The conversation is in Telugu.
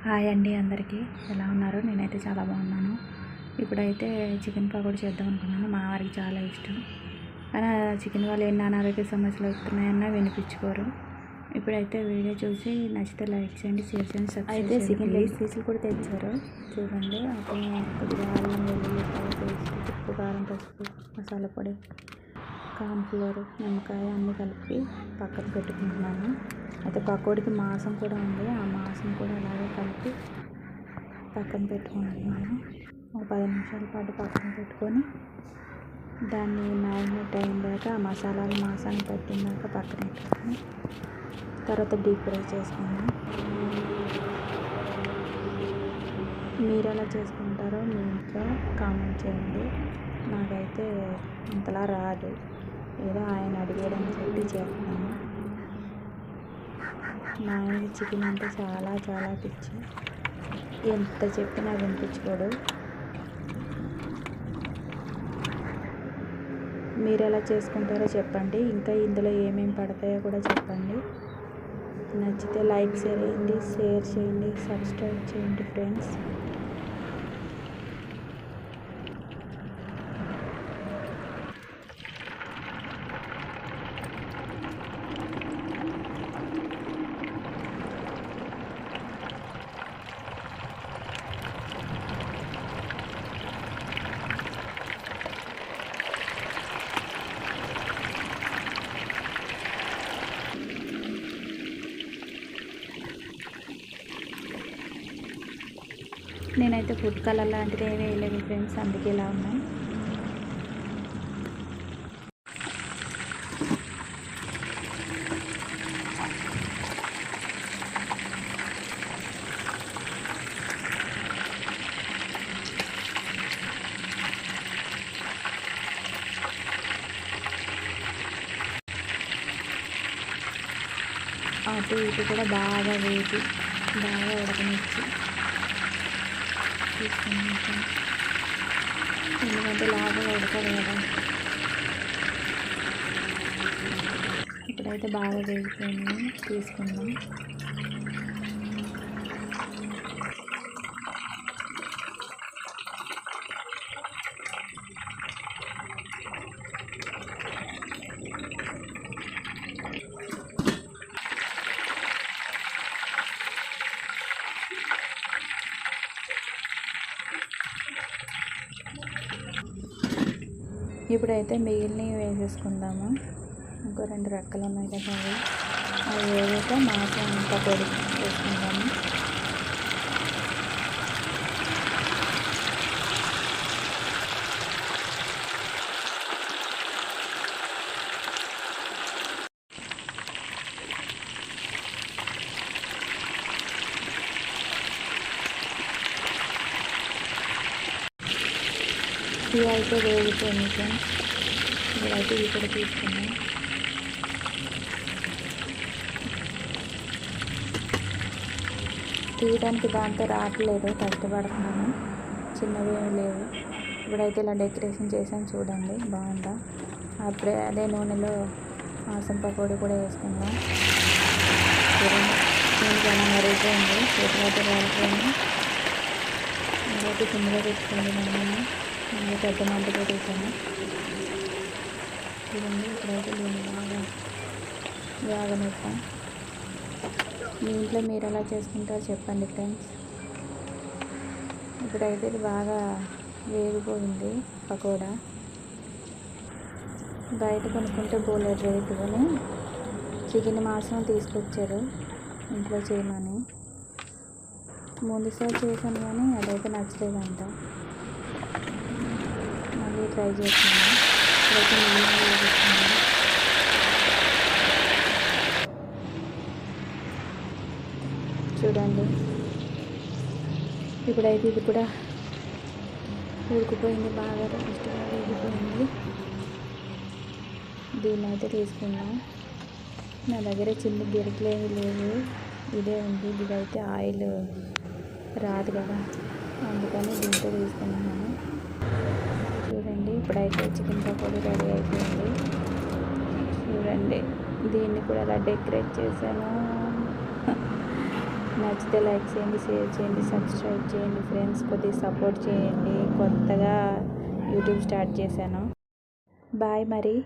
హాయ్ అండి అందరికీ, ఎలా ఉన్నారు? నేనైతే చాలా బాగున్నాను. ఇప్పుడైతే చికెన్ పకోడీ చేద్దాం అనుకున్నాను. మా వారికి చాలా ఇష్టం, కానీ చికెన్ వాళ్ళు ఎన్ని అనారోగ్య సమస్యలు వస్తున్నాయన్నా వినిపించుకోరు. ఇప్పుడైతే వీడియో చూసి నచ్చితే లైక్ చేయండి, షేర్ చేయండి, సబ్స్క్రైబ్ చేయండి. చికెన్ లెగ్ పీసులు కూడా తెచ్చారు చూడండి. అప్పుడు కొద్దిగా అల్లం వెల్లుల్లిపాయ పేస్ట్, ఉప్పు, కారం, పసుపు, మసాలా పొడి, కార్న్ఫ్లోర్, నిమ్మకాయ అన్నీ కలిపి పక్కన పెట్టుకుంటున్నాను. అయితే పకోడీకి మాంసం కూడా ఉంది, ఆ మాంసం కూడా అలాగే కలిపి పక్కన పెట్టుకుంటున్నాను. ఒక 10 నిమిషాల పాటు పక్కన పెట్టుకొని దాన్ని మ్యారినేట్ అయ్యాక ఆ మసాలాలు మాంసానికి పట్టిందాక పక్కన పెట్టుకొని తర్వాత డీప్ ఫ్రై చేసుకున్నాను. మీరు ఎలా చేసుకుంటారో మీ ఇంట్లో కామెంట్ చేయండి. నాకైతే అంతలా రాదు, ఏదో ఆయన అడిగేయడం చెప్పి చేస్తున్నాను. మా ఆయన చికెన్ అంటే చాలా చాలా పిచ్చి, ఎంత చెప్పినా వినిపించుకోడు. మీరు ఎలా చేసుకుంటారో చెప్పండి, ఇంకా ఇందులో ఏమేమి పడతాయో కూడా చెప్పండి. నచ్చితే లైక్ చేయండి, షేర్ చేయండి, సబ్స్క్రైబ్ చేయండి ఫ్రెండ్స్. నేనైతే ఫుడ్ కలర్ లాంటిది ఏమీ వేయలేదు ఫ్రెండ్స్, అందుకే ఇలా ఉన్నాయి. అటు ఇటు కూడా బాగా వేసి బాగా ఉడకనిచ్చి తీసుకుంటాం, ఎందుకంటే లాగా ఉడకదు కదా. ఇప్పుడైతే బాగా వేగిపోయింది, తీసుకుందాం. ఇప్పుడైతే మిగిలినవి వేసేసుకుందాము. ఇంకో 2 రెక్కలు ఉన్నాయి కదా, అవి వేసాక మాంసం అంతా పొడి వేసుకుందాము. ఇవి అయితే వేగిపోయింది ఫ్రెండ్స్. ఇప్పుడైతే ఇవి కూడా తీసుకున్నాం. తీయడానికి దాంతో రావట్లేదు, కష్టపడుతున్నాను, చిన్నవి ఏమి లేవు. ఇప్పుడైతే ఇలా డెకరేషన్ చేసాను చూడండి, బాగుందా? అప్పుడే అదే నూనెలో మాంసం పకోడీ కూడా వేసుకుందాం. దీనికి అలా మరిగిపోయింది, చేతులైతే రాలిపోయింది. ఇదైతే కిందలో పెట్టుకోండి, నేను పెద్ద మంటతో వేసాను చూడండి. ఇప్పుడైతే దీన్ని బాగా వేగనిస్తాం. మీ ఇంట్లో మీరు ఎలా చేసుకుంటారో చెప్పండి ఫ్రెండ్స్. ఇప్పుడైతే ఇది బాగా వేగిపోయింది పకోడా. బయట కొనుక్కుంటే బోలెడు రేటు, కానీ చికెన్ మాంసం తీసుకొచ్చారు ఇంట్లో చేయమని. ముందుసారి చేశాను కానీ అదైతే నచ్చలేదంట, మళ్ళీ ట్రై చేస్తున్నాను. ఇప్పుడైతే వేసేస్తున్నాను. చూడండి, ఇప్పుడైతే ఇది కూడా ఉడికిపోయింది, బాగా టేస్ట్గా వేగిపోయింది. దీన్ని అయితే తీసుకుందాం. నా దగ్గర చిన్న గిరికలు ఏమీ లేవు, ఇదే ఉంది. ఇదైతే ఆయిల్ రాదు కదా, అందుకని దీంతో తీసుకున్నాను. చూడండి, ఇప్పుడైతే చికెన్ పకోడీ రెడీ అయిపోయింది. చూడండి, దీన్ని కూడా అలా డెకరేట్ చేశాను. నచ్చితే లైక్ చేయండి, షేర్ చేయండి, సబ్స్క్రైబ్ చేయండి ఫ్రెండ్స్. కొద్దిగా సపోర్ట్ చేయండి. కొత్తగా యూట్యూబ్ స్టార్ట్ చేశాను. బాయ్ మరి.